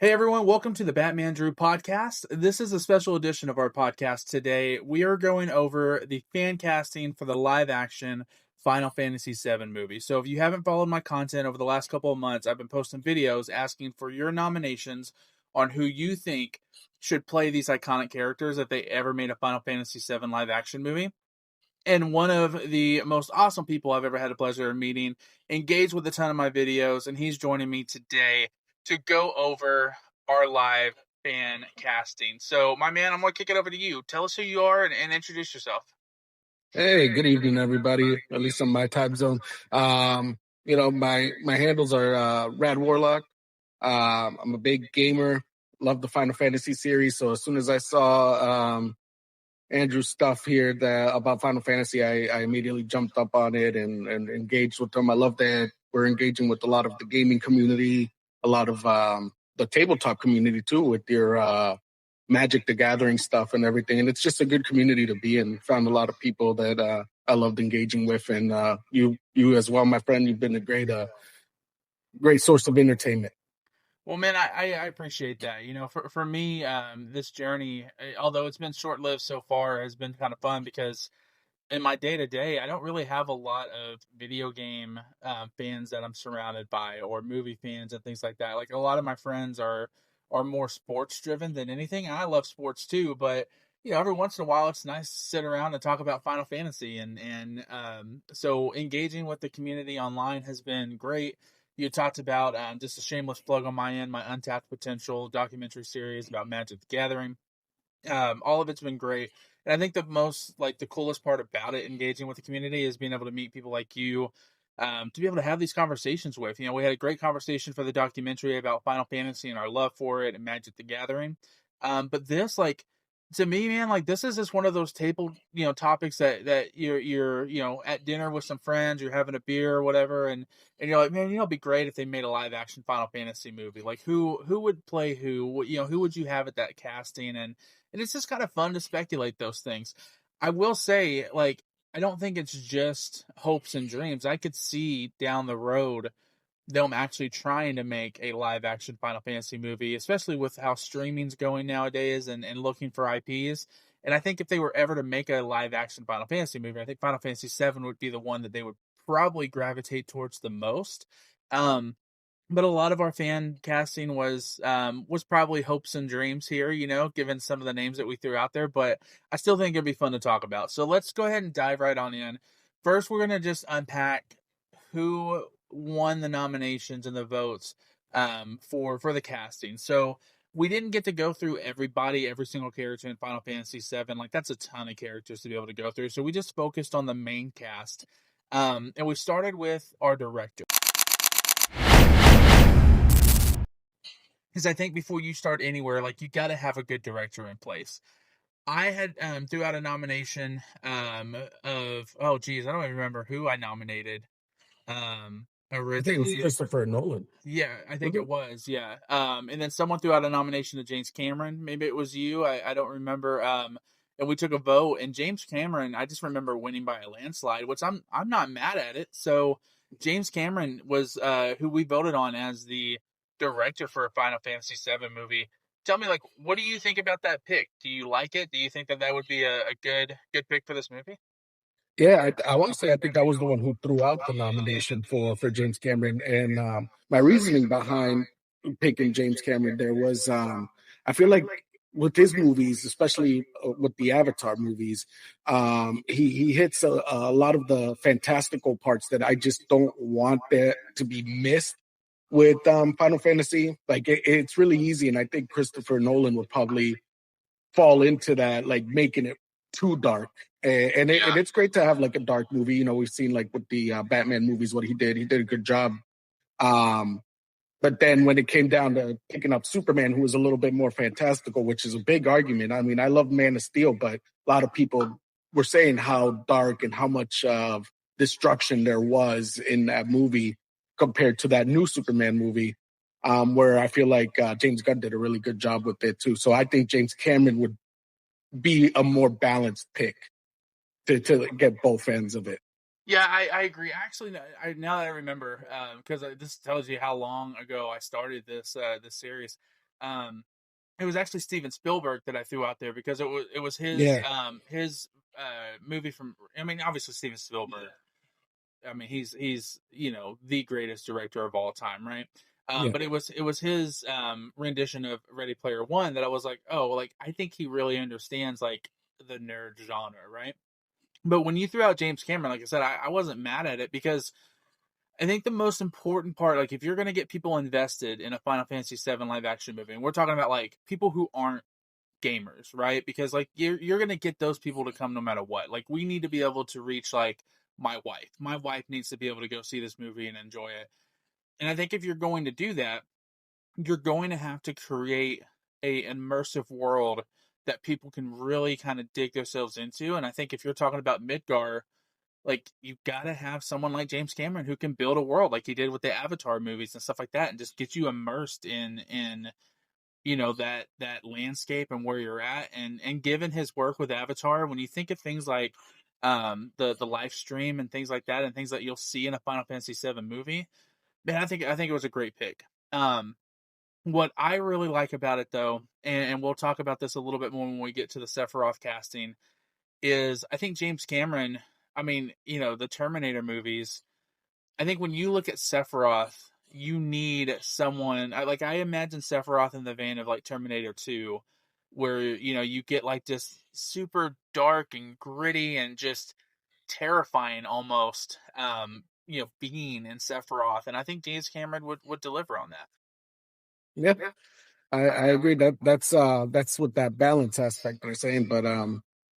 Hey everyone, welcome to the Batmandrew Podcast. This is a special edition of our podcast today. We are going over the fan casting for the live action Final Fantasy VII movie. So if you haven't followed my content over the last couple of months, I've been posting videos asking for your nominations on who you think should play these iconic characters if they ever made a Final Fantasy VII live action movie. And one of the most awesome people I've ever had the pleasure of meeting engaged with a ton of my videos, and he's joining me today to go over our live fan casting. So, my man, I'm going to kick it over to you. Tell us who you are and introduce yourself. Hey, good evening, everybody. At least on my time zone. My handles are Radwarlock. I'm a big gamer. Love the Final Fantasy series. So as soon as I saw Andrew's stuff here about Final Fantasy, I immediately jumped up on it and engaged with them. I love that we're engaging with a lot of the gaming community, a lot of the tabletop community too, with your Magic the Gathering stuff and everything. And it's just a good community to be in. Found a lot of people that I loved engaging with. And you as well, my friend, you've been a great source of entertainment. Well, man, I appreciate that. You know, for me, this journey, although it's been short-lived so far, has been kind of fun because in my day-to-day, I don't really have a lot of video game fans that I'm surrounded by or movie fans and things like that. Like, a lot of my friends are more sports-driven than anything. And I love sports too, but, you know, every once in a while, it's nice to sit around and talk about Final Fantasy. So engaging with the community online has been great. You talked about, just a shameless plug on my end, my Untapped Potential documentary series about Magic the Gathering. All of it's been great. And I think the coolest part about it, engaging with the community, is being able to meet people like you, to be able to have these conversations with. You know, we had a great conversation for the documentary about Final Fantasy and our love for it and Magic the Gathering. But this, to me, man, this is just one of those table, topics that you're, at dinner with some friends, you're having a beer or whatever, and you're like, man, it'd be great if they made a live action Final Fantasy movie. Like, who would play who? Who would you have at that casting? And it's just kind of fun to speculate those things. I will say, I don't think it's just hopes and dreams. I could see down the road them actually trying to make a live action Final Fantasy movie, especially with how streaming's going nowadays and looking for IPs. And I think if they were ever to make a live action Final Fantasy movie, I think Final Fantasy VII would be the one that they would probably gravitate towards the most. But a lot of our fan casting was probably hopes and dreams here, given some of the names that we threw out there. But I still think it'd be fun to talk about. So let's go ahead and dive right on in. First, we're going to just unpack who won the nominations and the votes for the casting. So we didn't get to go through every single character in Final Fantasy VII. That's a ton of characters to be able to go through. So we just focused on the main cast. And we started with our director. Because I think before you start anywhere, you got to have a good director in place. I had threw out a nomination I don't even remember who I nominated. I think it was Christopher Nolan. Yeah, I think it was. Yeah. And then someone threw out a nomination to James Cameron. Maybe it was you. I don't remember. And we took a vote, and James Cameron, I just remember winning by a landslide, which I'm not mad at it. So James Cameron was who we voted on as the director for a Final Fantasy VII movie. Tell me, what do you think about that pick? Do you like it? Do you think that would be a good pick for this movie? Yeah, I want to say I think I was the one who threw out the nomination for James Cameron. And my reasoning behind picking James Cameron there was I feel like with his movies, especially with the Avatar movies, he hits a lot of the fantastical parts that I just don't want that to be missed with Final Fantasy. It's really easy, and I think Christopher Nolan would probably fall into that, making it too dark. And it's great to have a dark movie. We've seen with the Batman movies what he did a good job. But then when it came down to picking up Superman, who was a little bit more fantastical, which is a big argument. I mean, I love Man of Steel, but a lot of people were saying how dark and how much of destruction there was in that movie compared to that new Superman movie, where I feel like James Gunn did a really good job with it too. So I think James Cameron would be a more balanced pick to get both ends of it. Yeah, I agree. Actually, now that I remember, because this tells you how long ago I started this series. it was actually Steven Spielberg that I threw out there because it was Yeah, his movie from. I mean, obviously Steven Spielberg. I mean, he's the greatest director of all time, right? yeah, But it was his rendition of Ready Player One that I was like, oh, like I think he really understands like the nerd genre, right? But when you threw out James Cameron, like I said, I wasn't mad at it because I think the most important part, like if you're going to get people invested in a Final Fantasy VII live action movie, and we're talking about like people who aren't gamers, right? Because like you're going to get those people to come no matter what. Like we need to be able to reach like my wife. My wife needs to be able to go see this movie and enjoy it. And I think if you're going to do that, you're going to have to create a immersive world that people can really kind of dig themselves into. And I think if you're talking about Midgar, like you've got to have someone like James Cameron who can build a world like he did with the Avatar movies and stuff like that, and just get you immersed in that landscape and where you're at. And given his work with Avatar, when you think of things like the live stream and things like that, and things that you'll see in a Final Fantasy VII movie, man, I think it was a great pick. What I really like about it though, and we'll talk about this a little bit more when we get to the Sephiroth casting, is I think James Cameron, I mean, the Terminator movies, I think when you look at Sephiroth, you need someone I imagine Sephiroth in the vein of like Terminator 2, where you get like this super dark and gritty and just terrifying almost being in Sephiroth, and I think James Cameron would deliver on that. yeah. I agree that's what that balance aspect they're saying. But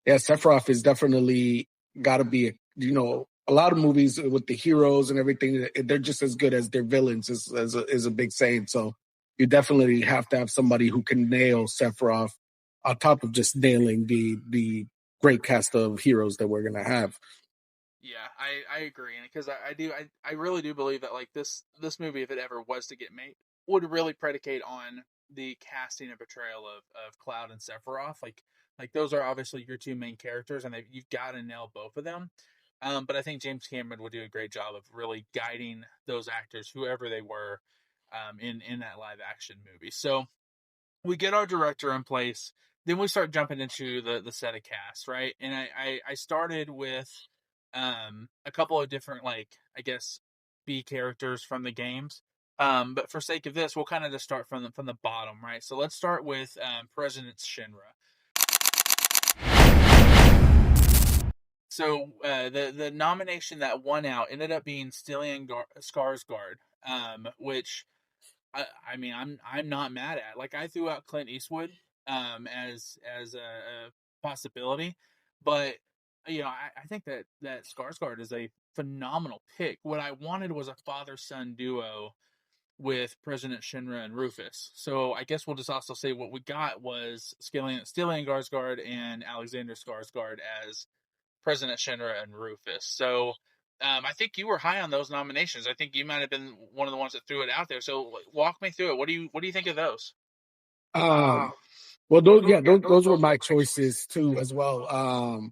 yeah, Sephiroth is definitely got to be a lot of movies with the heroes and everything. They're just as good as their villains is a big saying. So you definitely have to have somebody who can nail Sephiroth on top of just nailing the great cast of heroes that we're gonna have. Yeah, I agree, and because I really do believe that like this movie, if it ever was to get made, would really predicate on the casting and portrayal of Cloud and Sephiroth. Like those are obviously your two main characters, and you've got to nail both of them. But I think James Cameron would do a great job of really guiding those actors, whoever they were, in that live action movie. So we get our director in place, then we start jumping into the set of cast, right? And I started with a couple of different, like, I guess, B characters from the games. But for sake of this, we'll kind of just start from the bottom, right? So let's start with President Shinra. So the nomination that won out ended up being Skarsgård, which I mean, I'm not mad at. Like I threw out Clint Eastwood as a possibility, but I think that Skarsgård is a phenomenal pick. What I wanted was a father son duo with President Shinra and Rufus. So I guess we'll just also say what we got was Stellan Skarsgård and Alexander Skarsgård as President Shinra and Rufus. So I think you were high on those nominations. I think you might have been one of the ones that threw it out there. So walk me through it. What do you think of those? Um, well, those were my choices too, as well.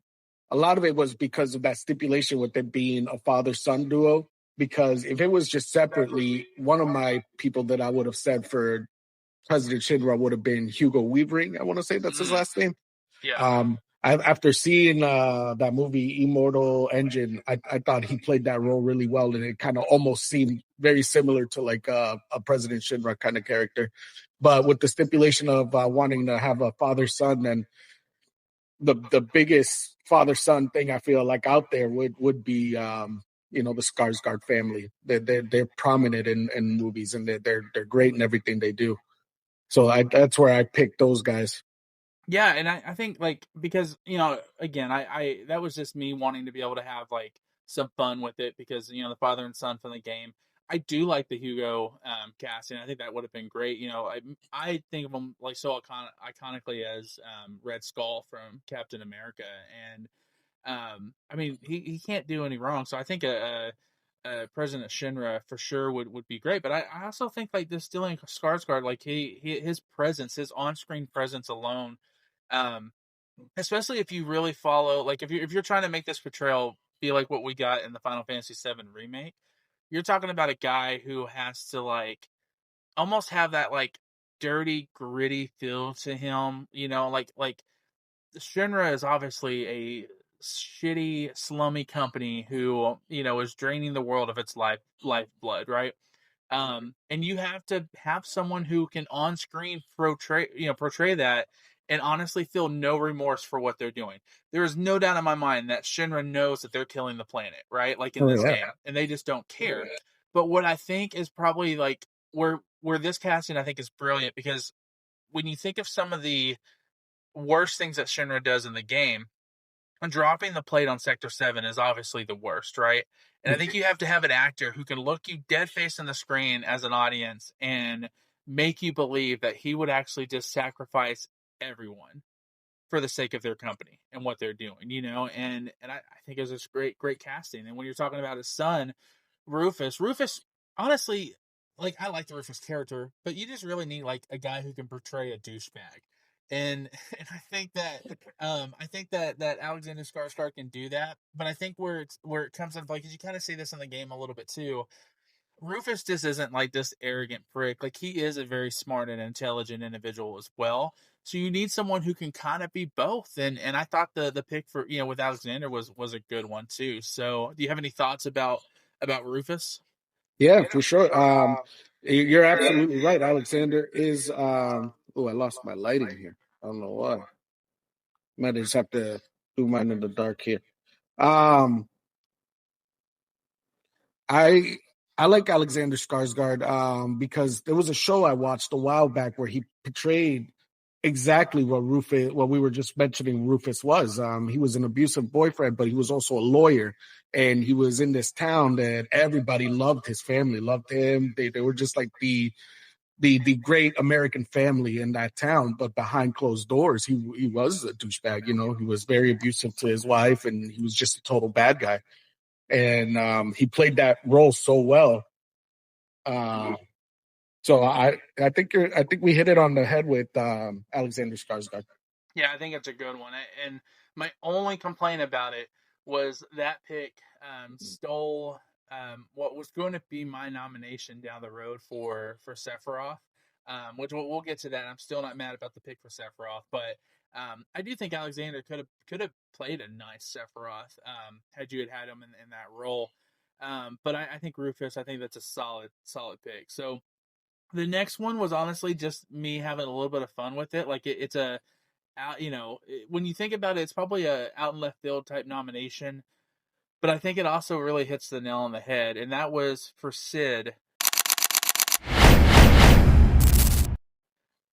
A lot of it was because of that stipulation with it being a father-son duo. Because if it was just separately, one of my people that I would have said for President Shinra would have been Hugo Weaving. I want to say that's his last name. Yeah. After seeing that movie Immortal Engine, I thought he played that role really well, and it kind of almost seemed very similar to like a President Shinra kind of character. But with the stipulation of wanting to have a father son, and the biggest father son thing I feel like out there would be the Skarsgård family. They're prominent in movies, and they're great in everything they do. So that's where I picked those guys. Yeah, and I think like because again I that was just me wanting to be able to have like some fun with it because the father and son from the game. I do like the Hugo casting. I think that would have been great. I think of him like so iconically as Red Skull from Captain America, and I mean he can't do any wrong. So I think President Shinra for sure would be great. But I also think like this Stellan Skarsgård, like his presence, his on screen presence alone, um, especially if you really follow, like if you're trying to make this portrayal be like what we got in the Final Fantasy VII remake, you're talking about a guy who has to like almost have that like dirty, gritty feel to him. Like Shinra is obviously a shitty, slummy company who is draining the world of its lifeblood, right? And you have to have someone who can on screen portray that and honestly feel no remorse for what they're doing. There is no doubt in my mind that Shinra knows that they're killing the planet, right? Like in Oh this yeah. game, and they just don't care. But what I think is probably like where this casting I think is brilliant, because when you think of some of the worst things that Shinra does in the game, and dropping the plate on Sector 7 is obviously the worst, right? And I think you have to have an actor who can look you dead face in the screen as an audience and make you believe that he would actually just sacrifice everyone for the sake of their company and what they're doing, and I think it was just great casting. And when you're talking about his son, Rufus, honestly, like I like the Rufus character, but you just really need like a guy who can portray a douchebag. And and I think that Alexander Skarsgård can do that, but I think where it comes into play, because you kind of see this in the game a little bit too. Rufus just isn't like this arrogant prick. Like he is a very smart and intelligent individual as well. So you need someone who can kind of be both. And I thought the pick for with Alexander was a good one too. So do you have any thoughts about Rufus? Yeah, for sure. You're absolutely right. Alexander is. Oh, I lost my lighting here. I don't know why. Might just have to do mine in the dark here. Um, I I like Alexander Skarsgård because there was a show I watched a while back where he portrayed exactly what we were just mentioning Rufus was. He was an abusive boyfriend, but he was also a lawyer, and he was in this town that everybody loved. His family loved him. They were just like the great American family in that town. But behind closed doors, he was a douchebag. He was very abusive to his wife, and he was just a total bad guy. And he played that role so well. Uh, so I think we hit it on the head with Alexander Skarsgård. Yeah, I think it's a good one. And my only complaint about it was that pick stole what was going to be my nomination down the road for Sephiroth, which we'll get to that. I'm still not mad about the pick for Sephiroth, but I do think Alexander could have played a nice Sephiroth had you had him in that role. But I think Rufus, I think that's a solid pick. So the next one was honestly just me having a little bit of fun with it. Like it's a out, when you think about it, it's probably a out in left field type nomination, but I think it also really hits the nail on the head, and that was for Sid.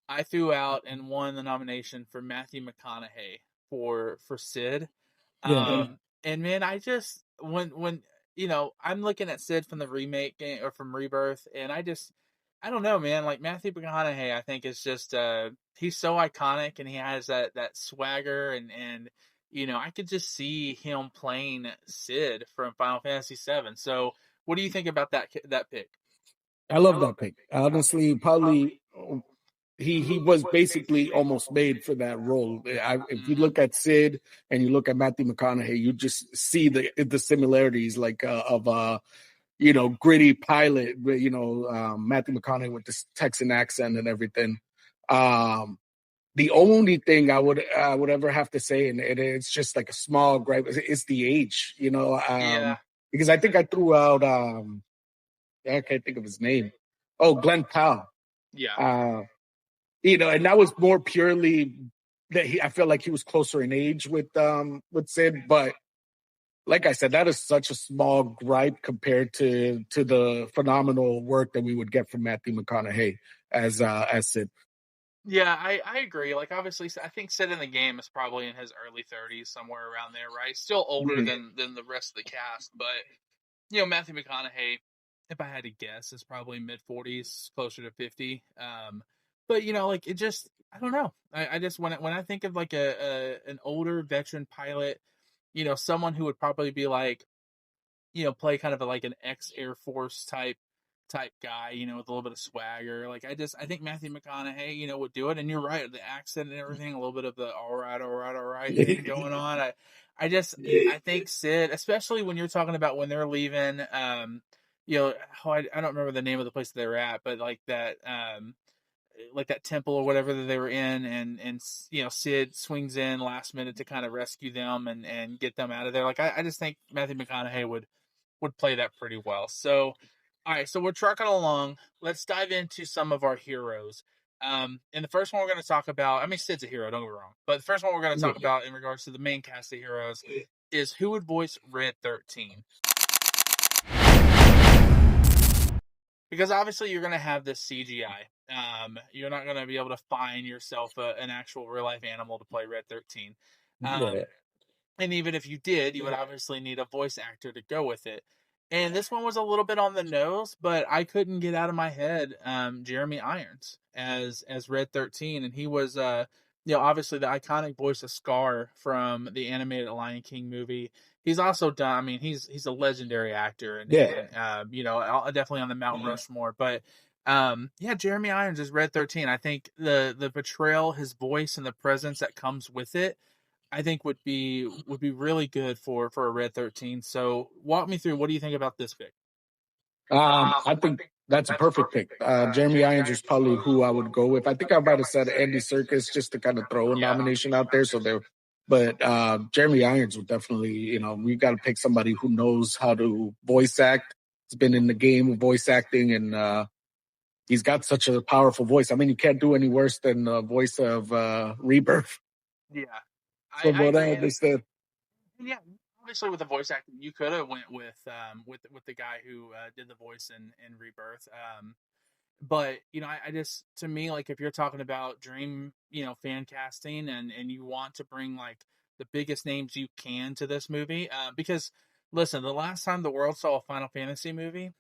I threw out and won the nomination for Matthew McConaughey for Sid. Yeah. And man, I just when I'm looking at Sid from the remake game or from Rebirth, and I don't know, man. Like Matthew McConaughey, I think is just he's so iconic, and he has that swagger, and I could just see him playing Sid from Final Fantasy VII. So, what do you think about that pick? I love that pick. Honestly, probably he was basically almost made for that role. If you look at Sid and you look at Matthew McConaughey, you just see the similarities, like of gritty pilot. Matthew McConaughey with this Texan accent and everything. The only thing I would ever have to say, and it's just like a small gripe, is the age. Yeah, Because I think I threw out. I can't think of his name. Oh, Glenn Powell. yeah. And that was more purely that I felt like he was closer in age with Sid. But like I said, that is such a small gripe compared to the phenomenal work that we would get from Matthew McConaughey as Sid. Yeah, I agree. Like obviously, I think Sid in the game is probably in his early 30s, somewhere around there, right? Still older than the rest of the cast, but Matthew McConaughey, if I had to guess, is probably mid 40s, closer to 50. But like it just, I don't know. I just when I think of like an older veteran pilot, someone who would probably be like, play kind of like an ex Air Force type guy, with a little bit of swagger. Like I think Matthew McConaughey, would do it. And you're right, the accent and everything, a little bit of the all right thing going on. I think Sid, especially when you're talking about when they're leaving, I don't remember the name of the place they were at, but like that, like that temple or whatever that they were in, and Sid swings in last minute to kind of rescue them and get them out of there. Like I just think Matthew McConaughey would play that pretty well. So, all right, so we're trucking along. Let's dive into some of our heroes. And the first one we're going to talk about, I mean, Sid's a hero, don't get me wrong, but the first one we're going to talk about in regards to the main cast of heroes is who would voice Red 13. Because obviously you're going to have this CGI. You're not going to be able to find yourself an actual real life animal to play Red 13. And even if you did, you would obviously need a voice actor to go with it. And this one was a little bit on the nose, but I couldn't get out of my head Jeremy Irons as Red 13. And he was, obviously the iconic voice of Scar from the animated Lion King movie. He's also done, I mean, he's a legendary actor. And, definitely on the Mount Rushmore. But, Jeremy Irons is Red 13. I think the portrayal, his voice, and the presence that comes with it, I think would be really good for a Red 13. So walk me through, what do you think about this pick? I think that's a perfect pick. Jeremy Irons is probably who I would go with. I think I might have said Andy Serkis just to kind of throw a nomination out there. But Jeremy Irons would definitely, we got to pick somebody who knows how to voice act. He's been in the game of voice acting, and he's got such a powerful voice. I mean, you can't do any worse than the voice of Rebirth. Yeah. I understand. Yeah, obviously with the voice acting, you could have went with the guy who did the voice in Rebirth. But I just, to me, like, if you're talking about dream, fan casting, and you want to bring like the biggest names you can to this movie, because listen, the last time the world saw a Final Fantasy movie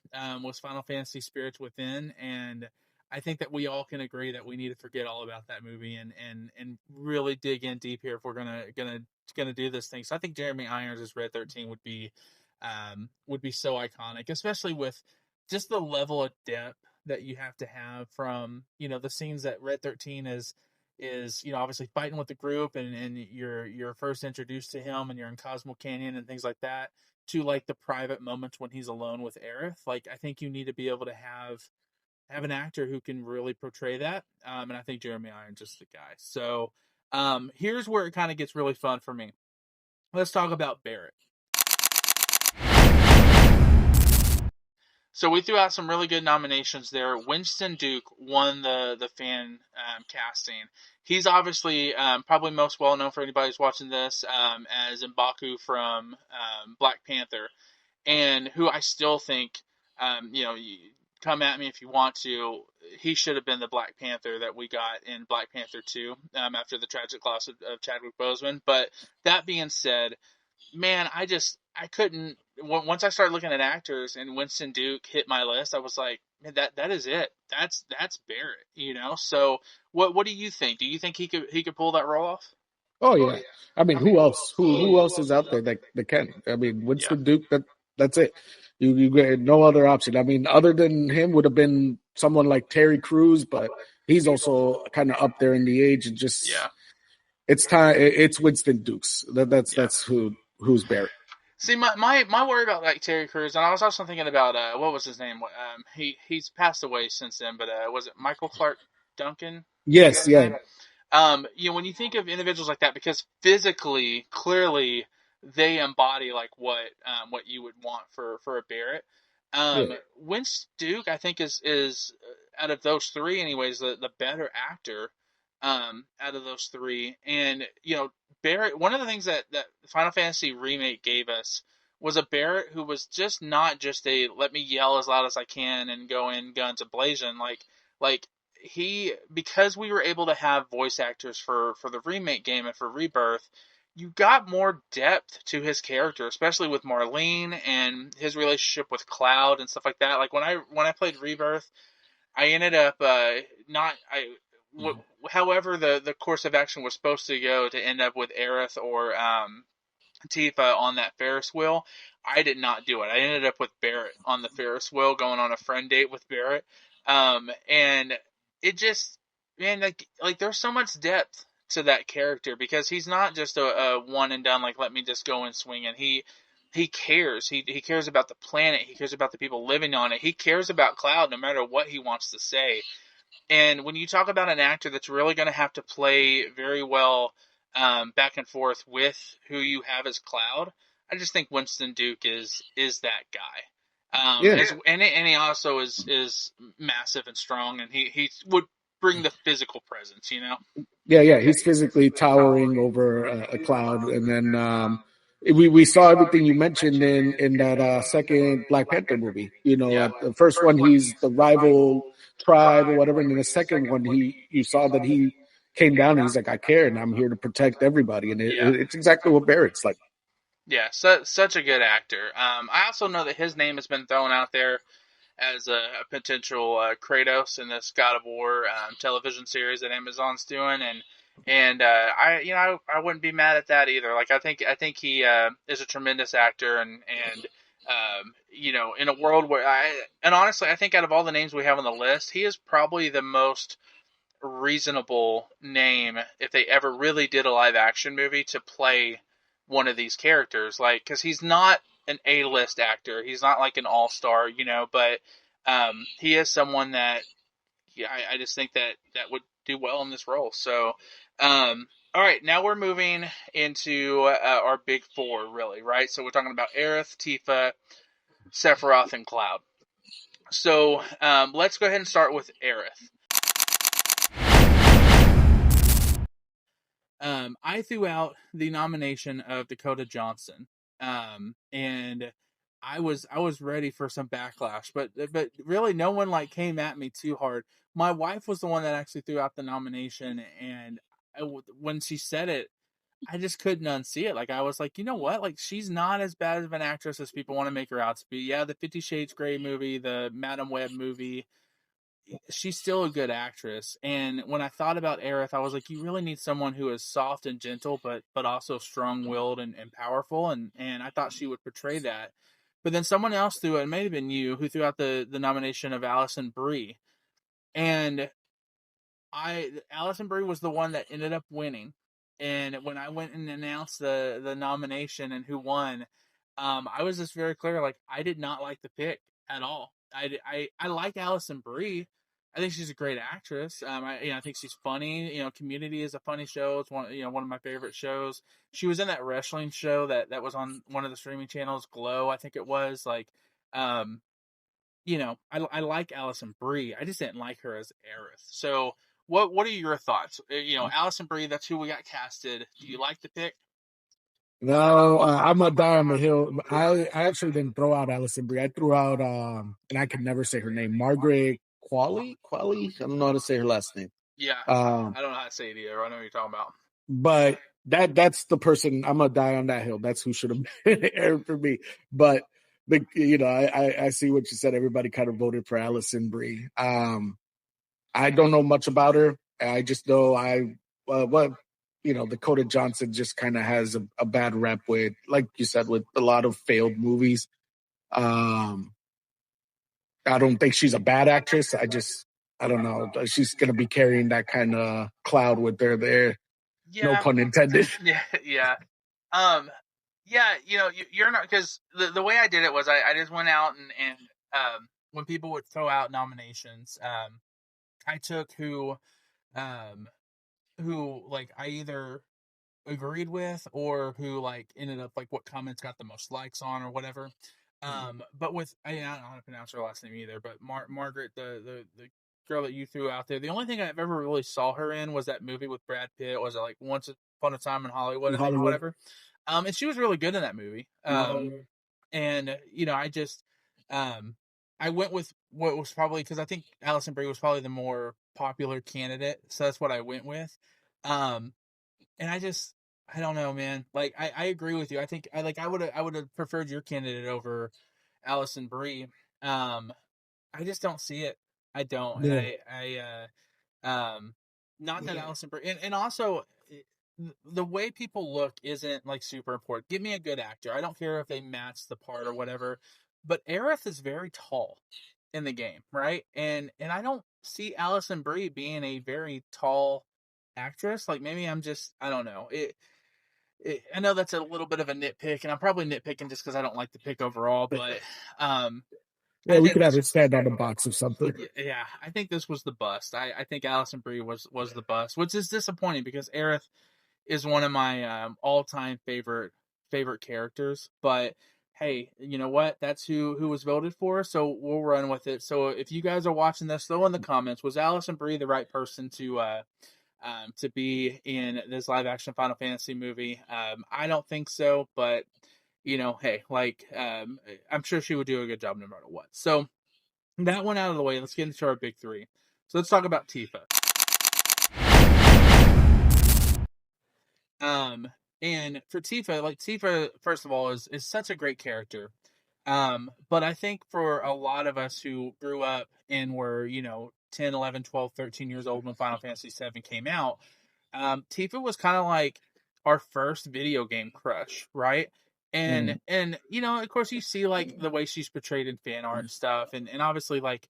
was Final Fantasy Spirits Within, and I think that we all can agree that we need to forget all about that movie and really dig in deep here if we're gonna do this thing. So I think Jeremy Irons as Red 13 would be so iconic, especially with just the level of depth that you have to have from the scenes that Red 13 is obviously fighting with the group, and you're first introduced to him, and you're in Cosmo Canyon and things like that, to like the private moments when he's alone with Aerith. Like, I think you need to be able to have an actor who can really portray that. And I think Jeremy Irons is the guy. So here's where it kind of gets really fun for me. Let's talk about Barrett. So we threw out some really good nominations there. Winston Duke won the fan casting. He's obviously probably most well known for anybody who's watching this as M'Baku from Black Panther, and who I still think, come at me if you want to, he should have been the Black Panther that we got in Black Panther 2 after the tragic loss of Chadwick Boseman. But that being said, man, I couldn't, once I started looking at actors and Winston Duke hit my list, I was like, man, that is it. That's Barrett, So what do you think? Do you think he could pull that role off? Oh yeah. I mean, who else? Who else is out there that can? I mean, Winston Duke, that's it. You get no other option. I mean, other than him would have been someone like Terry Crews, but he's also kind of up there in the age, and just it's time. It's Winston Dukes. That's who's Barrett. See, my worry about like Terry Crews, and I was also thinking about what was his name? He's passed away since then, but was it Michael Clark Duncan? Yes, yeah. When you think of individuals like that, because physically, clearly, they embody like what you would want for a Barrett. Winston Duke, I think, is out of those three, anyways, the better actor out of those three. And Barrett, one of the things that Final Fantasy Remake gave us was a Barrett who was just not just a let me yell as loud as I can and go in guns a-blazing. Like he, because we were able to have voice actors for the remake game and for Rebirth, you got more depth to his character, especially with Marlene and his relationship with Cloud and stuff like that. Like when I played Rebirth, I ended up however the course of action was supposed to go to end up with Aerith or Tifa on that Ferris wheel. I did not do it. I ended up with Barrett on the Ferris wheel, going on a friend date with Barrett. And it just, man, like there's so much depth to that character, because he's not just a one and done, like, let me just go and swing. And he cares. He cares about the planet. He cares about the people living on it. He cares about Cloud no matter what he wants to say. And when you talk about an actor that's really going to have to play very well back and forth with who you have as Cloud, I just think Winston Duke is that guy. Yeah. And he also is massive and strong, and he would bring the physical presence, you know. Yeah. He's physically towering over a cloud, and then we saw everything you mentioned in that second Black Panther movie. You know, Yeah. at the first one he's the rival tribe or whatever, and then the second one you saw that he came down and he's like, I care and I'm here to protect everybody, and Yeah. it's exactly what Barrett's like. Yeah, such a good actor. I also know that his name has been thrown out there as a potential Kratos in this God of War television series that Amazon's doing, and I wouldn't be mad at that either. Like I think he is a tremendous actor, and in a world where and honestly I think out of all the names we have on the list, he is probably the most reasonable name if they ever really did a live action movie to play one of these characters, like, because he's not an A-list actor, he's not like an all-star, but he is someone that I just think that would do well in this role. So all right, now we're moving into our big four, really, right? So we're talking about Aerith, Tifa, Sephiroth, and Cloud. So let's go ahead and start with Aerith. I threw out the nomination of Dakota Johnson, and I was ready for some backlash, but really no one like came at me too hard. My wife was the one that actually threw out the nomination, and when she said it, I just couldn't unsee it. Like I was like, you know what? Like she's not as bad of an actress as people want to make her out to be. Yeah, the 50 Shades Grey movie, the Madam Web movie, she's still a good actress. And when I thought about Aerith, I was like, you really need someone who is soft and gentle, but also strong willed and powerful. And I thought she would portray that. But then someone else threw it may have been you who threw out the nomination of Alison Brie. And Alison Brie was the one that ended up winning. And when I went and announced the nomination and who won, I was just very clear. Like I did not like the pick at all. I like Alison Brie. I think she's a great actress. I think she's funny. Community is a funny show. It's one of my favorite shows. She was in that wrestling show that was on one of the streaming channels, Glow, I think it was. Like, I like Alison Brie. I just didn't like her as Aerith. So, what are your thoughts? Alison Brie. That's who we got casted. Do you like the pick? No, I'm a die on the hill. I actually didn't throw out Alison Brie. I threw out and I can never say her name, Margaret Qualley. I don't know how to say her last name. Yeah, I don't know how to say it either. I know what you're talking about. But that's the person. I'm gonna die on that hill. That's who should have been Aaron for me. But I see what you said. Everybody kind of voted for Alison Brie. I don't know much about her. I just know Dakota Johnson just kind of has a bad rep with, like you said, with a lot of failed movies. I don't think she's a bad actress. I don't know. She's going to be carrying that kind of cloud with her there. Yeah. No pun intended. Yeah. You're not, because the way I did it was I just went out and when people would throw out nominations, I took who like I either agreed with or who like ended up like what comments got the most likes on or whatever. But with I don't know how to pronounce her last name either, but Margaret, the girl that you threw out there, the only thing I've ever really saw her in was that movie with Brad Pitt. Was it like Once Upon a Time in Hollywood, or whatever? And she was really good in that movie. And I just I went with what was probably, because I think Alison Brie was probably the more popular candidate, so that's what I went with. And I don't know, man. Like I agree with you. I think I would have preferred your candidate over Alison Brie. I just don't see it. I don't. Yeah. And not that Alison Brie, and also the way people look isn't like super important. Give me a good actor. I don't care if they match the part or whatever. But Aerith is very tall in the game, right? And I don't see Alison Brie being a very tall actress. Like maybe I don't know. I know that's a little bit of a nitpick, and I'm probably nitpicking just because I don't like the pick overall. But Yeah, we could have it stand on a box or something. Yeah, I think this was the bust. I think Allison Brie was the bust, which is disappointing because Aerith is one of my all time favorite characters. But hey, you know what? That's who was voted for, so we'll run with it. So if you guys are watching this, throw in the comments: was Allison Brie the right person to be in this live action Final Fantasy movie? I don't think so, but hey, I'm sure she would do a good job no matter what. So that one out of the way, let's get into our big three. So let's talk about Tifa. Um, and for Tifa, like Tifa, first of all, is such a great character. But I think for a lot of us who grew up and were, 10, 11, 12, 13 years old when Final Fantasy VII came out, Tifa was kind of like our first video game crush, right? And of course you see like the way she's portrayed in fan art and stuff, and obviously like,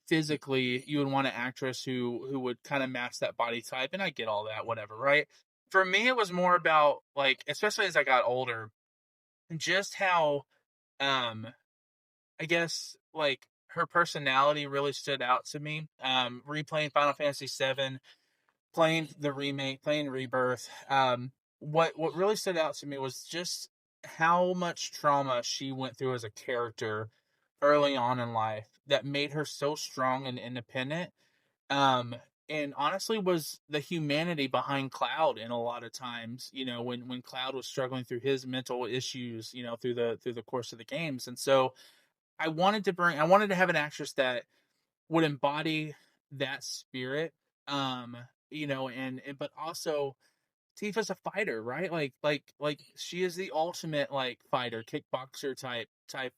physically you would want an actress who would kind of match that body type, and I get all that, whatever, right? For me, it was more about like, especially as I got older, just how I guess like her personality really stood out to me. Replaying Final Fantasy VII, playing the remake, playing Rebirth. What really stood out to me was just how much trauma she went through as a character early on in life that made her so strong and independent. Um, and honestly, was the humanity behind Cloud in a lot of times. When Cloud was struggling through his mental issues, through the course of the games, and so I wanted to have an actress that would embody that spirit. Um, but also Tifa's a fighter, right? Like she is the ultimate like fighter, kickboxer type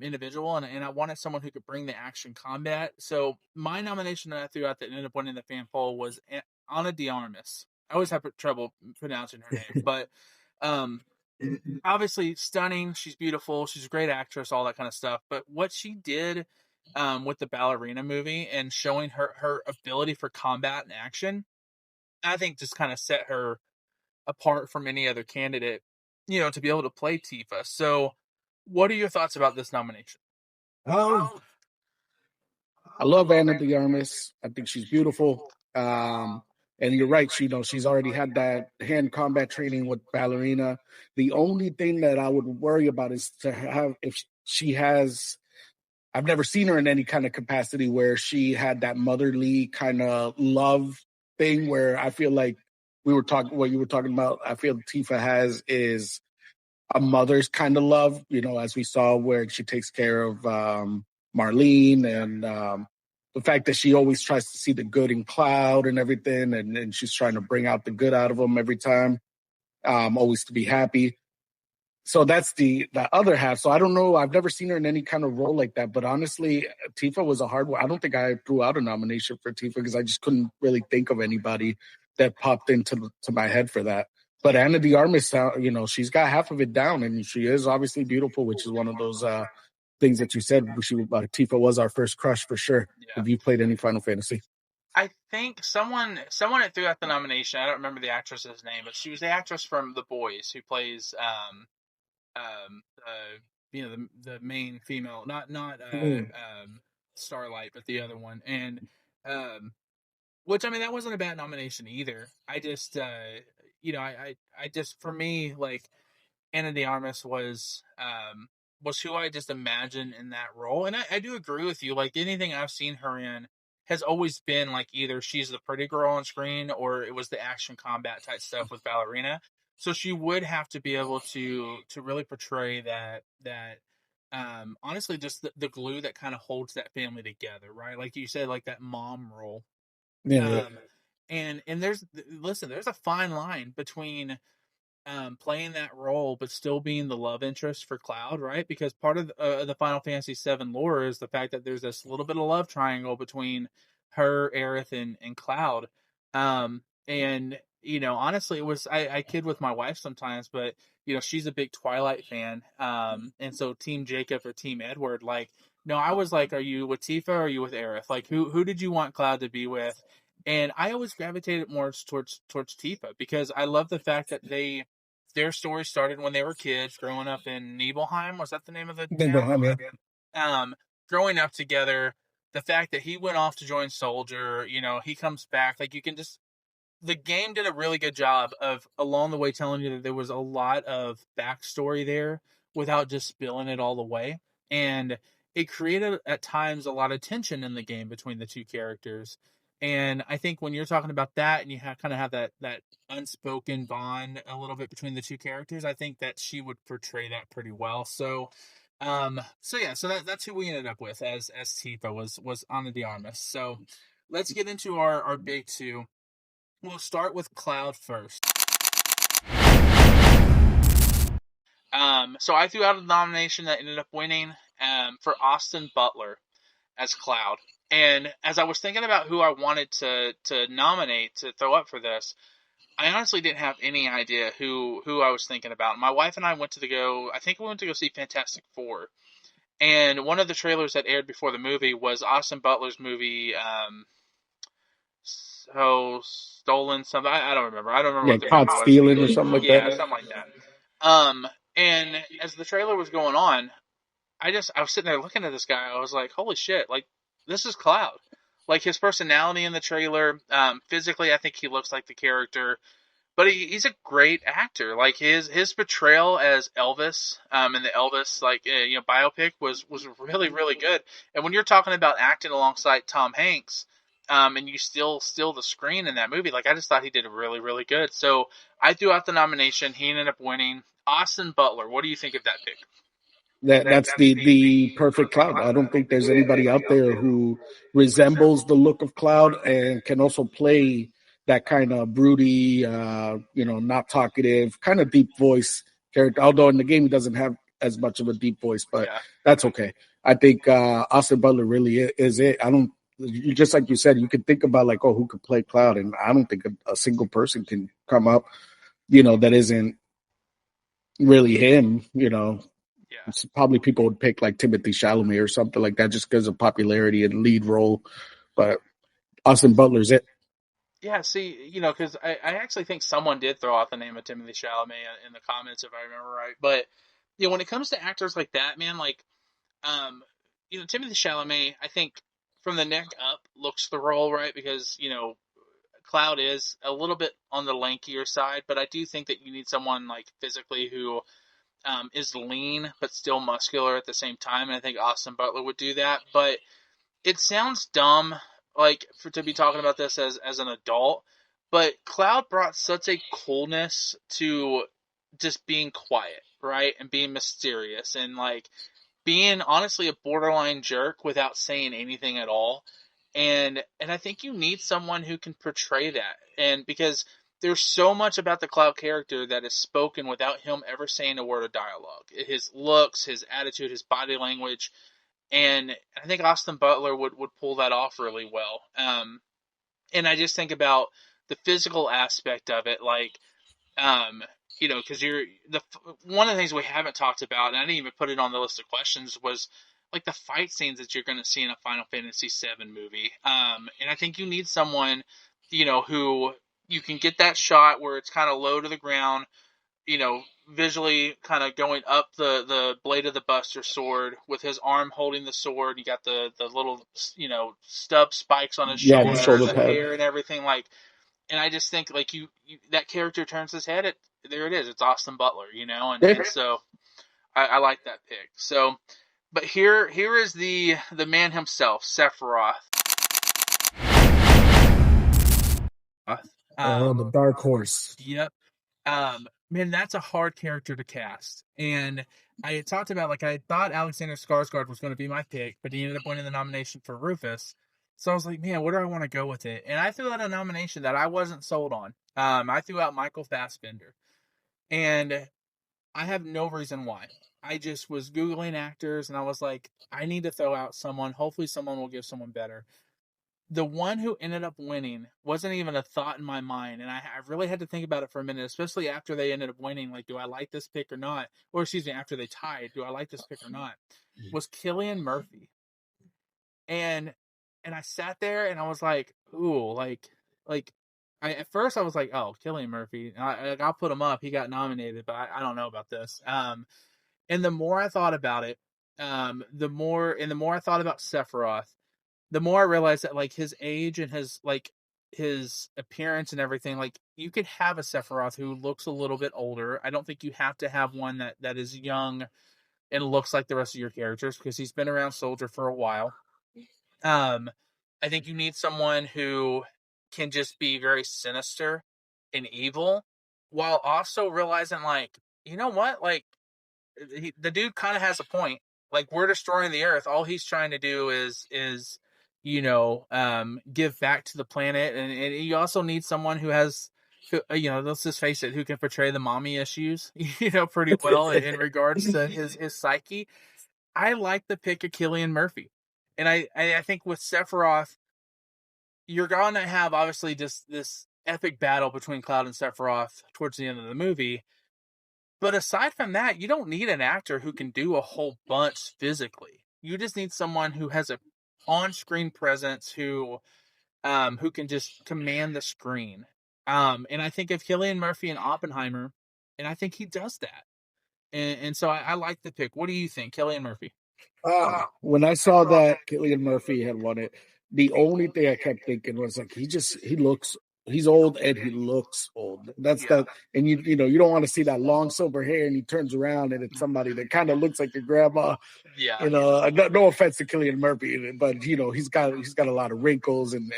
individual, and I wanted someone who could bring the action combat. So my nomination that I threw out that ended up winning the fan poll was Ana de Armas. I always have trouble pronouncing her name, but um, obviously stunning. She's beautiful. She's a great actress, all that kind of stuff. But what she did with the ballerina movie and showing her ability for combat and action, I think just kind of set her apart from any other candidate, to be able to play Tifa. So, what are your thoughts about this nomination? Um, I love Anna de Armas. I think she's beautiful. And you're right. She's already had that hand combat training with ballerina. The only thing that I would worry about is to have if she has. I've never seen her in any kind of capacity where she had that motherly kind of love thing. Where I feel like what you were talking about. I feel Tifa has is a mother's kind of love. As we saw where she takes care of Marlene and the fact that she always tries to see the good in Cloud and everything, and she's trying to bring out the good out of him every time, always to be happy. So that's the other half. So I don't know. I've never seen her in any kind of role like that. But honestly, Tifa was a hard one. I don't think I threw out a nomination for Tifa because I just couldn't really think of anybody that popped into my head for that. But Anna de Armas, she's got half of it down, and she is obviously beautiful, which is one of those things that you said. Tifa was our first crush for sure. Yeah. Have you played any Final Fantasy? I think someone that threw out the nomination. I don't remember the actress's name, but she was the actress from The Boys who plays the main female, not Starlight, but the other one, and which I mean that wasn't a bad nomination either. I just I just for me like Anna de Armas was who I just imagined in that role, and I do agree with you. Like anything I've seen her in has always been like either she's the pretty girl on screen or it was the action combat type stuff with ballerina. So she would have to be able to really portray that honestly just the glue that kind of holds that family together, right? Like you said, like that mom role. Yeah. And there's a fine line between playing that role but still being the love interest for Cloud, right? Because part of the Final Fantasy VII lore is the fact that there's this little bit of love triangle between her, Aerith, and Cloud. And honestly, it was I kid with my wife sometimes, but she's a big Twilight fan. And so Team Jacob or Team Edward, like, no, I was like, are you with Tifa or are you with Aerith? Like, who did you want Cloud to be with? And I always gravitated more towards Tifa because I love the fact that their story started when they were kids growing up in Nibelheim. Was that the name of the town? Nibelheim, yeah. um, growing up together, the fact that he went off to join Soldier, he comes back, like you can just the game did a really good job of along the way telling you that there was a lot of backstory there without just spilling it all the way. And it created at times a lot of tension in the game between the two characters. And I think when you're talking about that and you kind of have that unspoken bond a little bit between the two characters, I think that she would portray that pretty well. So that's who we ended up with as Tifa was Ana de Armas. So let's get into our big two. We'll start with Cloud first. So I threw out a nomination that ended up winning for Austin Butler as Cloud. And as I was thinking about who I wanted to nominate to throw up for this, I honestly didn't have any idea who I was thinking about. My wife and I went to go see Fantastic Four. And one of the trailers that aired before the movie was Austin Butler's movie, Stolen something. I don't remember. I don't remember what the caught movie was. stealing or something like that. Yeah, something like that. And as the trailer was going on, I was sitting there looking at this guy. I was like, holy shit, like, this is Cloud. Like, his personality in the trailer, physically, I think he looks like the character. But he's a great actor. Like, his portrayal as Elvis, in the Elvis, biopic was really, really good. And when you're talking about acting alongside Tom Hanks, and you still the screen in that movie, like, I just thought he did really, really good. So I threw out the nomination. He ended up winning. Austin Butler, what do you think of that pick? That's the perfect Cloud. I don't think there's anybody out there who resembles the look of Cloud and can also play that kind of broody, not talkative, kind of deep voice character. Although in the game he doesn't have as much of a deep voice, but that's okay. I think Austin Butler really is it. I don't. Just like you said, you could think about like, who could play Cloud, and I don't think a single person can come up, that isn't really him. It's probably people would pick like Timothy Chalamet or something like that just because of popularity and lead role, but Austin Butler's it. Yeah, see, because I actually think someone did throw out the name of Timothy Chalamet in the comments, if I remember right. But when it comes to actors like that, man, like, Timothy Chalamet, I think from the neck up looks the role, right? Because Cloud is a little bit on the lankier side, but I do think that you need someone like physically who is lean but still muscular at the same time, and I think Austin Butler would do that. But it sounds dumb, like, to be talking about this as an adult, but Cloud brought such a coolness to just being quiet, right, and being mysterious, and like being honestly a borderline jerk without saying anything at all. And I think you need someone who can portray that, and because there's so much about the Cloud character that is spoken without him ever saying a word of dialogue. His looks, his attitude, his body language, and I think Austin Butler would pull that off really well. And I just think about the physical aspect of it, like, because one of the things we haven't talked about, and I didn't even put it on the list of questions, was like the fight scenes that you're going to see in a Final Fantasy VII movie. And I think you need someone, who you can get that shot where it's kind of low to the ground, visually kind of going up the blade of the Buster sword with his arm holding the sword. You got the little, stub spikes on his shoulder, the hair and everything. Like, and I just think like you that character turns his head. There it is. It's Austin Butler, and so I like that pick. So, but here is the man himself, Sephiroth. The dark horse. Yep. Man, that's a hard character to cast. And I had talked about, like, I thought Alexander Skarsgård was going to be my pick, but he ended up winning the nomination for Rufus. So I was like, man, where do I want to go with it? And I threw out a nomination that I wasn't sold on. I threw out Michael Fassbender. And I have no reason why. I just was Googling actors, and I was like, I need to throw out someone. Hopefully someone will give someone better. The one who ended up winning wasn't even a thought in my mind, and I really had to think about it for a minute, especially after they ended up winning. Like, do I like this pick or not? Or excuse me, after they tied, do I like this pick or not? Was Cillian Murphy. And I sat there and I was like, ooh, at first I was like, oh, Cillian Murphy. I'll put him up. He got nominated, but I don't know about this. And the more I thought about it, the more I thought about Sephiroth, the more I realized that like his age and his appearance and everything, like you could have a Sephiroth who looks a little bit older. I don't think you have to have one that is young and looks like the rest of your characters because he's been around Soldier for a while. I think you need someone who can just be very sinister and evil while also realizing like, you know what? Like the dude kind of has a point. Like we're destroying the earth. All he's trying to do is give back to the planet, and you also need someone who has, let's just face it, who can portray the mommy issues, pretty well in regards to his psyche. I like the pick of Cillian Murphy, and I think with Sephiroth, you're going to have obviously just this epic battle between Cloud and Sephiroth towards the end of the movie. But aside from that, you don't need an actor who can do a whole bunch physically. You just need someone who has a on-screen presence who can just command the screen. And I think of Cillian Murphy and Oppenheimer, and I think he does that. And so I like the pick. What do you think, Cillian Murphy? When I saw that Cillian Murphy had won it, the only thing I kept thinking was like he's old and he looks old. That's the and you don't want to see that long silver hair and he turns around and it's somebody that kind of looks like your grandma. Yeah. No offense to Cillian Murphy, but he's got a lot of wrinkles and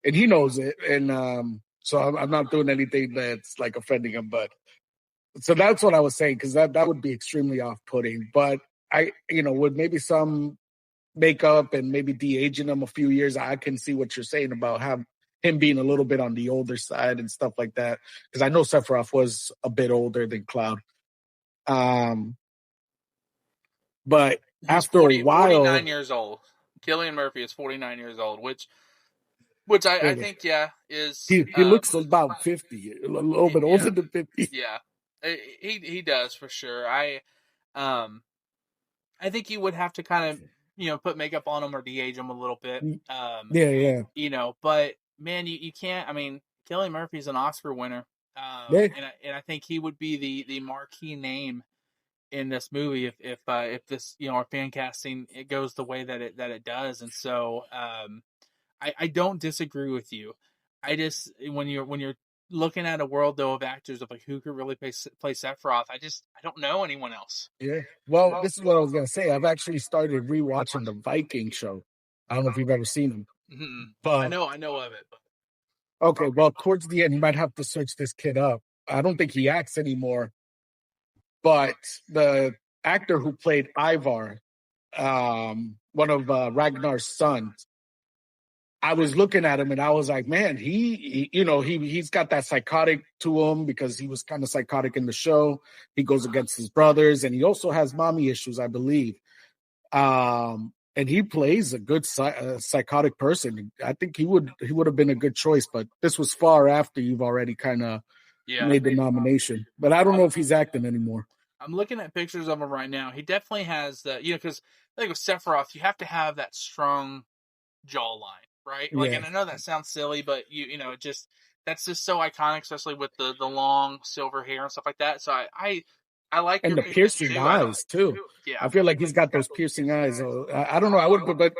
he knows it. And so I'm not doing anything that's like offending him, but so that's what I was saying, because that would be extremely off-putting. But with maybe some makeup and maybe de-aging him a few years, I can see what you're saying about him being a little bit on the older side and stuff like that. Because I know Sephiroth was a bit older than Cloud. But He's after a while, 49 years old. Cillian Murphy is 49 years old, which I think is he looks about 50, a little bit older than 50. Yeah, he does for sure. I think you would have to kind of put makeup on him or de-age him a little bit. But man, you can't. I mean, Cillian Murphy's an Oscar winner, and I think he would be the marquee name in this movie if this our fan casting it goes the way that it does. And so I don't disagree with you. I just when you're looking at a world though of actors of like who could really play Sephiroth, I don't know anyone else. Yeah. Well, this is what I was gonna say. I've actually started rewatching the Viking show. I don't know if you've ever seen them. Mm-hmm. But I know of it. Okay, well, towards the end, you might have to search this kid up. I don't think he acts anymore. But the actor who played Ivar, one of Ragnar's sons, I was looking at him and I was like, man, he's got that psychotic to him because he was kind of psychotic in the show. He goes against his brothers and he also has mommy issues, I believe. And he plays a good psychotic person. I think he would have been a good choice, but this was far after you've already kind of made the nomination. But I don't know if he's acting anymore. I'm looking at pictures of him right now. He definitely has the, because I think with Sephiroth, you have to have that strong jawline, right? Like, and I know that sounds silly, but that's just so iconic, especially with the long silver hair and stuff like that. So I like and the piercing eyes too. Yeah, I feel like he's got those piercing eyes. I don't know. I would, but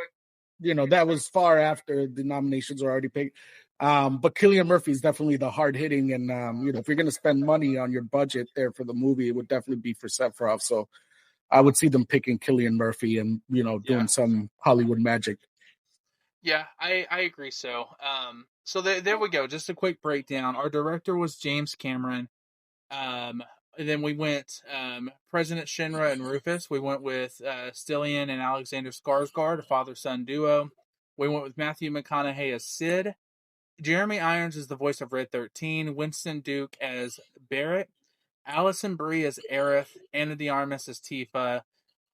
that was far after the nominations were already picked. But Cillian Murphy is definitely the hard hitting, and if you're going to spend money on your budget there for the movie, it would definitely be for Sephiroth. So I would see them picking Cillian Murphy and doing some Hollywood magic. Yeah, I agree. So so there we go. Just a quick breakdown. Our director was James Cameron. And then we went President Shinra and Rufus. We went with Stillion and Alexander Skarsgård, a father-son duo. We went with Matthew McConaughey as Sid. Jeremy Irons is the voice of Red 13. Winston Duke as Barrett. Allison Brie as Aerith. Anna de Armas as Tifa.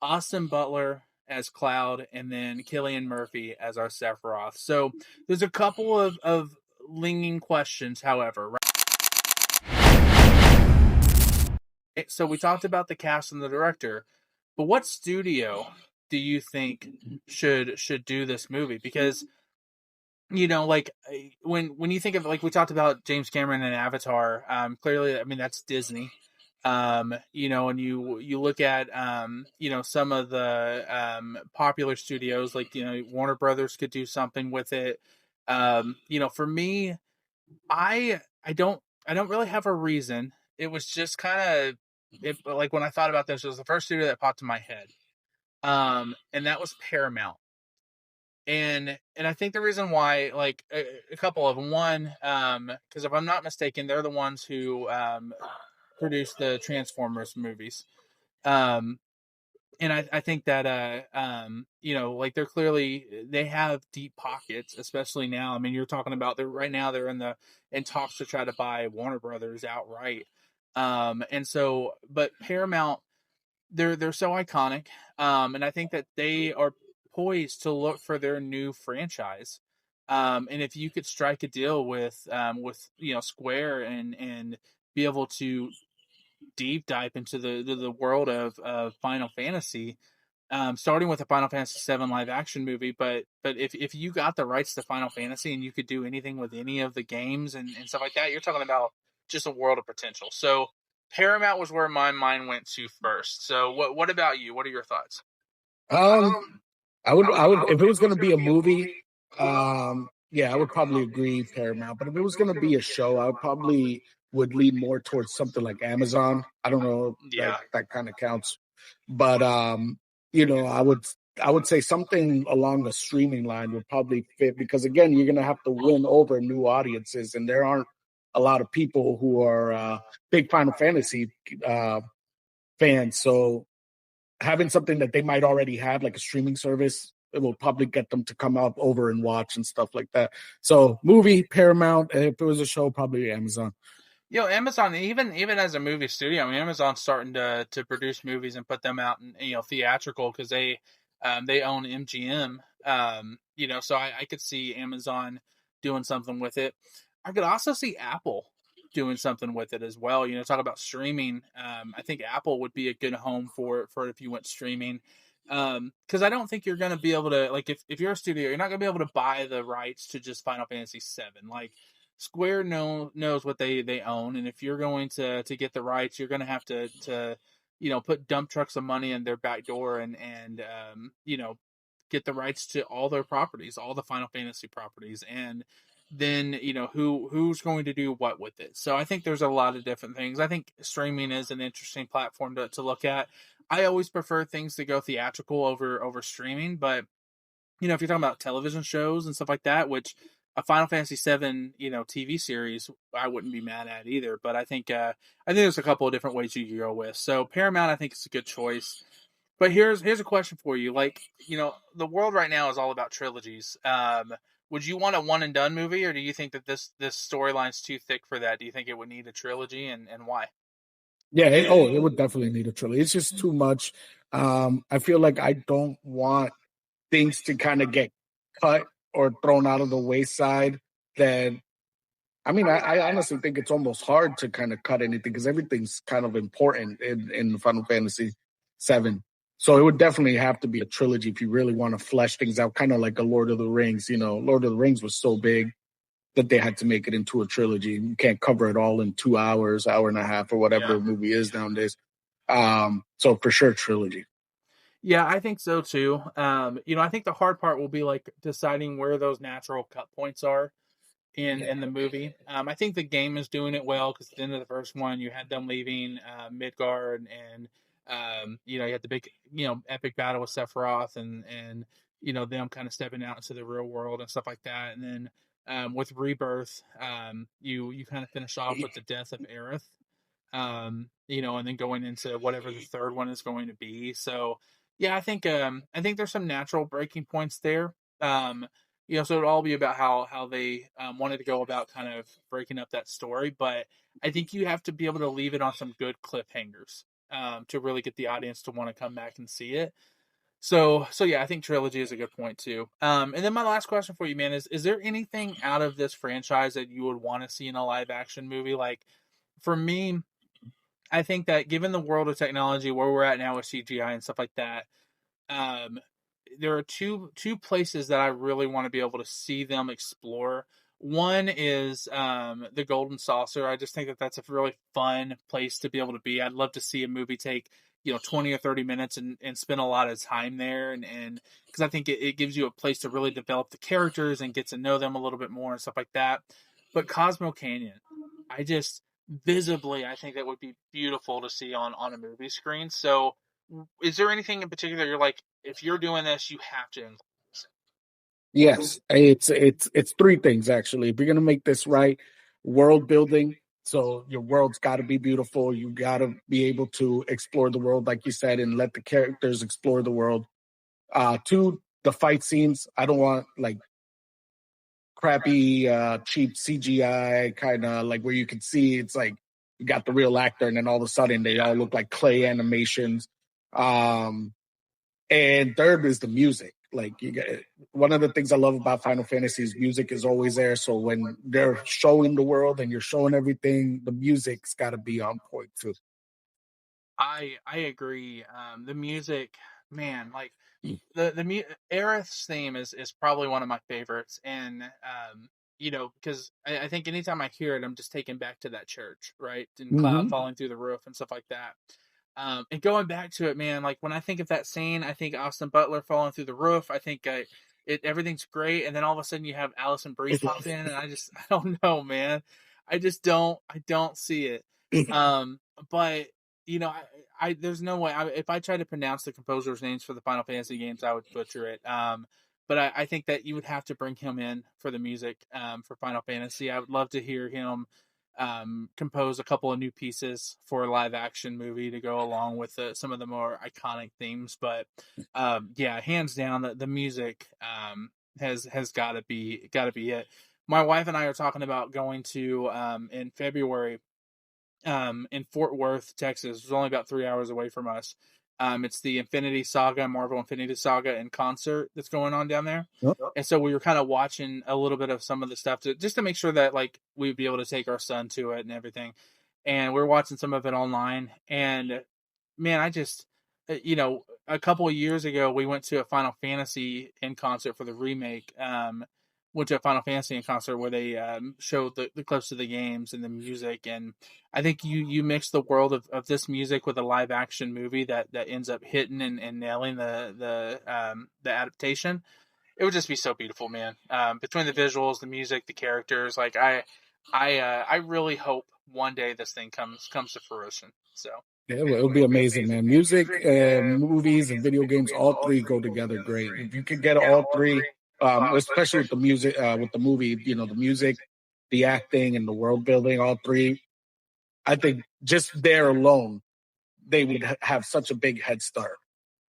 Austin Butler as Cloud. And then Cillian Murphy as our Sephiroth. So there's a couple of lingering questions, however. Right? So we talked about the cast and the director, but what studio do you think should do this movie? Because like when you think of, like, we talked about James Cameron and Avatar, clearly, I mean, that's Disney. You know, and you look at you know, some of the popular studios, like, you know, Warner Brothers could do something with it. You know, for me, I don't really have a reason. It was just kind of it, like when I thought about this, it was the first studio that popped in my head. And that was Paramount. And I think the reason why, like a couple of them, one, because if I'm not mistaken, they're the ones who produced the Transformers movies. Um, and I think that you know, like they're clearly, they have deep pockets, especially now. I mean, you're talking about, they're right now, they're in talks to try to buy Warner Brothers outright. And so, but Paramount, they're so iconic. And I think that they are poised to look for their new franchise. And if you could strike a deal with, you know, Square, and be able to deep dive into the world of Final Fantasy, starting with a Final Fantasy VII live action movie. But if you got the rights to Final Fantasy and you could do anything with any of the games and stuff like that, you're talking about just a world of potential. So Paramount was where my mind went to first. So what about you? What are your thoughts? Um, I would, if it was going to be a movie, yeah, I would probably agree Paramount. But if it was going to be a show, I would probably would lean more towards something like Amazon. I don't know if Yeah. that kind of counts, but you know, I would say something along the streaming line would probably fit, because again, you're going to have to win over new audiences, and there aren't a lot of people who are big Final Fantasy fans. So having something that they might already have, like a streaming service, it will probably get them to come out over and watch and stuff like that. So movie, Paramount, and if it was a show, probably Amazon. You know, Amazon, even as a movie studio, I mean, Amazon's starting to produce movies and put them out in, you know, theatrical, because they own MGM. You know, so I could see Amazon doing something with it. I could also see Apple doing something with it as well. You know, talk about streaming. I think Apple would be a good home for if you went streaming. Because I don't think you're going to be able to, like, if you're a studio, you're not going to be able to buy the rights to just Final Fantasy VII. Like, Square knows what they own, and if you're going to get the rights, you're going to have to you know, put dump trucks of money in their back door, and you know, get the rights to all their properties, all the Final Fantasy properties, and then, you know, who's going to do what with it. So I think there's a lot of different things. I think streaming is an interesting platform to look at. I always prefer things to go theatrical over streaming, but you know, if you're talking about television shows and stuff like that, which a Final Fantasy VII, you know, TV series, I wouldn't be mad at either. But I think there's a couple of different ways you could go with. So Paramount, I think, is a good choice. But here's a question for you. Like, you know, the world right now is all about trilogies. Would you want a one and done movie, or do you think that this storyline's too thick for that? Do you think it would need a trilogy, and why? Yeah, it would definitely need a trilogy. It's just too much. I feel like I don't want things to kind of get cut or thrown out of the wayside. That I mean, I honestly think it's almost hard to kind of cut anything, because everything's kind of important in Final Fantasy VII. So it would definitely have to be a trilogy if you really want to flesh things out, kind of like a Lord of the Rings. You know, Lord of the Rings was so big that they had to make it into a trilogy. You can't cover it all in 2 hours, hour and a half, or whatever Yeah. a movie is nowadays. So for sure, trilogy. Yeah, I think so too. You know, I think the hard part will be like deciding where those natural cut points are in the movie. I think the game is doing it well, because at the end of the first one, you had them leaving Midgard, and you know, you had the big, you know, epic battle with Sephiroth, and you know, them kind of stepping out into the real world and stuff like that. And then with Rebirth, you kind of finish off with the death of Aerith. You know, and then going into whatever the third one is going to be. So yeah, I think there's some natural breaking points there. Um, you know, so it'll all be about how they wanted to go about kind of breaking up that story. But I think you have to be able to leave it on some good cliffhangers to really get the audience to want to come back and see it. So yeah, I think trilogy is a good point too. And then my last question for you, man, is there anything out of this franchise that you would want to see in a live action movie? Like, for me, I think that given the world of technology where we're at now with CGI and stuff like that, um, there are two places that I really want to be able to see them explore. One is the Golden Saucer. I just think that that's a really fun place to be able to be. I'd love to see a movie take 20 or 30 minutes and spend a lot of time there, and because I think it gives you a place to really develop the characters and get to know them a little bit more and stuff like that. But Cosmo Canyon, I just visibly, I think that would be beautiful to see on a movie screen. So, is there anything in particular you're like, if you're doing this, you have to include this? Yes, it's three things actually. If you're gonna make this right, world building. So your world's got to be beautiful. You got to be able to explore the world, like you said, and let the characters explore the world. Two, the fight scenes. I don't want like crappy, cheap CGI kind of like where you can see it's like you got the real actor, and then all of a sudden they all look like clay animations. And third is the music. Like you get one of the things I love about Final Fantasy's music is always there. So when they're showing the world and you're showing everything, the music's got to be on point too. I agree. The music, man, like the Aerith's theme is probably one of my favorites, and because I think anytime I hear it, I'm just taken back to that church, right, and Cloud falling through the roof and stuff like that. And going back to it, man, like when I think of that scene, I think Austin Butler falling through the roof. I think everything's great, and then all of a sudden you have Allison Brie pop in, and I don't know, man. I don't see it. But there's no way. If I tried to pronounce the composers' names for the Final Fantasy games, I would butcher it. But I think that you would have to bring him in for the music for Final Fantasy. I would love to hear him compose a couple of new pieces for a live action movie to go along with some of the more iconic themes. But yeah, hands down, the music has got to be it. My wife and I are talking about going to in February in Fort Worth, Texas. It's only about 3 hours away from us. It's the Infinity Saga, Marvel Infinity Saga in concert that's going on down there. Yep. And so we were kind of watching a little bit of some of the stuff just to make sure that like we'd be able to take our son to it and everything. And we're watching some of it online. And man, I just, a couple of years ago, we went to a Final Fantasy in concert for the remake. Went to a Final Fantasy in concert where they showed the clips of the games and the music, and I think you mix the world of this music with a live action movie that ends up hitting and nailing the adaptation. It would just be so beautiful, man. Between the visuals, the music, the characters, like I really hope one day this thing comes to fruition. So. Yeah, it'll be amazing, man. Music, movies, and video games, all three go together great. If you could get all three, especially with the music, with the movie, the music, the acting, and the world building, all three, I think just there alone, they would have such a big head start.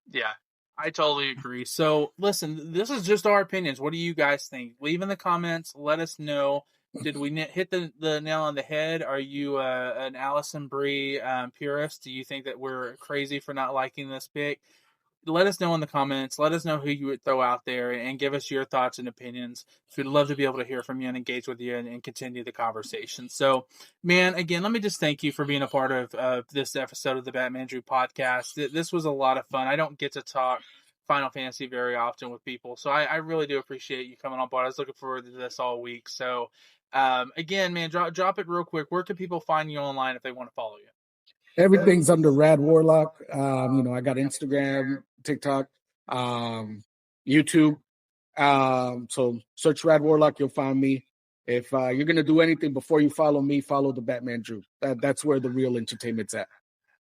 Yeah, I totally agree. So, listen, this is just our opinions. What do you guys think? Leave in the comments. Let us know. Did we hit the nail on the head? Are you an Allison Brie purist? Do you think that we're crazy for not liking this pick? Let us know in the comments. Let us know who you would throw out there and give us your thoughts and opinions. So we'd love to be able to hear from you and engage with you and continue the conversation. So, man, again, let me just thank you for being a part of this episode of the Batmandrew Podcast. This was a lot of fun. I don't get to talk Final Fantasy very often with people, so I really do appreciate you coming on board. I was looking forward to this all week. So, again, man, drop it real quick. Where can people find you online if they want to follow you? Everything's under Radwarlock. I got Instagram, TikTok, YouTube. So search Radwarlock, you'll find me. If you're gonna do anything before you follow me, follow the Batmandrew. That's where the real entertainment's at.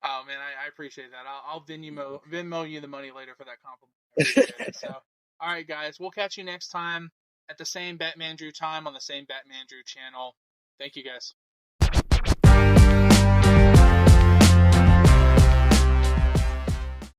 Oh man, I appreciate that. I'll Venmo you the money later for that compliment. I appreciate it. So, all right, guys, we'll catch you next time at the same Batmandrew time on the same Batmandrew channel. Thank you, guys.